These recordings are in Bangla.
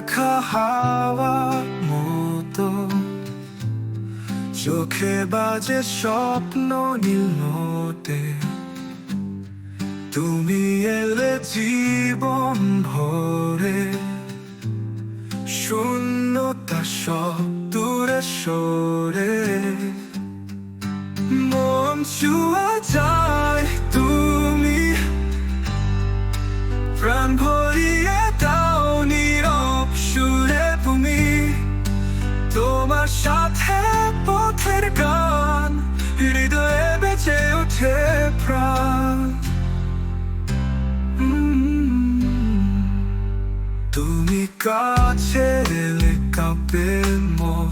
দেখা হাওয়া মতো, চোখে বাজে স্বপ্ন নীল নোটে। তুমি এলে জীবন ভরে, শূন্যতা সব দূরে সরে। মন ছুঁয়া যায় তুমি, প্রাণ ভরিয়ে দাও নীরব সুরে তুমি। তোমার সাথে পথের গান, হৃদয়ে বেঁচে ওঠে প্রাণ। তুমি কাছে এলে কাঁপে মন,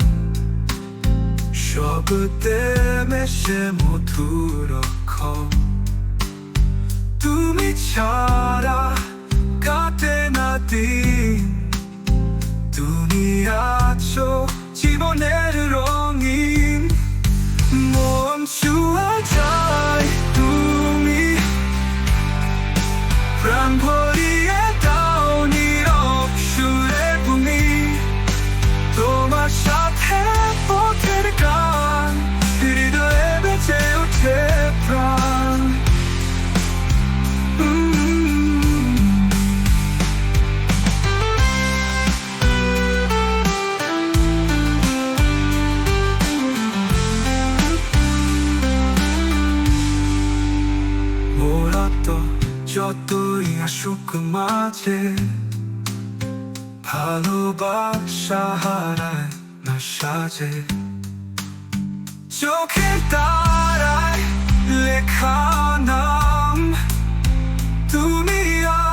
শব্দে মেশে মধুর ক্ষণ। তুমি ছাড়া কাটে না দিন, তুমি আছো জীবনের রঙিন। মন ছুঁয়া যায় তুমি, প্রাণ ভরিয়ে দাও নীরব সুরে তুমি। তোমার সাথে পথের গান, হৃদয়ে বেঁচে ওঠে প্রাণ। ওরা তো যতই আসুক মাঝে, ভালোবাসা হারায় না সাজে। চোখের তারায় লেখা নাম, তুমি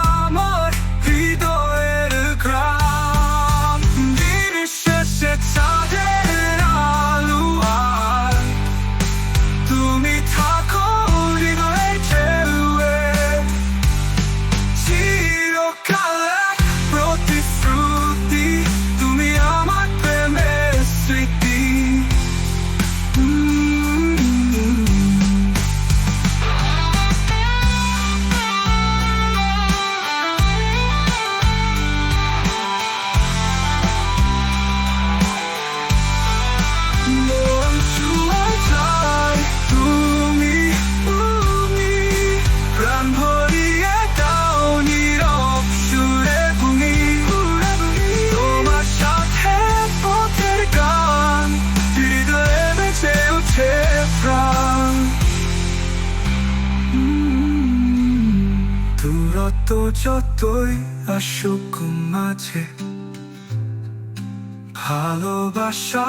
আমার হৃদয়ের গ্রাম। দিন শেষে চাঁদের আলো আর তুমি থাকো হৃদয়ে ঢেউয়ে। চিরকাল এক প্রতিশ্রুতি, তুমি আমার প্রেমের স্মৃতি। মন ছুঁয়া যায় তুমি, প্রাণ ভরিয়ে দাও নীরব সুরে তুমি। তোমার সাথে পথের গান, হৃদয়ে বেঁচে ওঠে প্রাণ। দূরত্ব যতই আসুক মাঝে, ভালোবাসা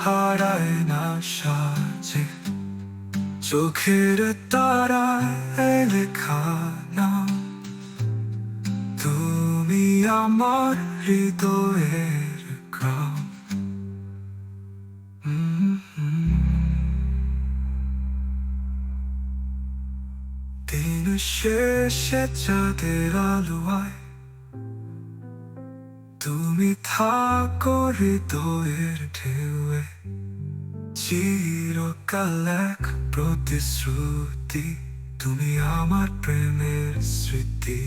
হারায় না সাজে। চোখের তারায় লেখা নাম, তুমি আমার হৃদয়ের গ্রাম। দিন শেষে চাঁদের আলোয় তুমি থাকো হৃদয়ের ঢেউয়ে। চিরকাল এক প্রতিশ্রুতি, তুমি আমার প্রেমের স্মৃতি।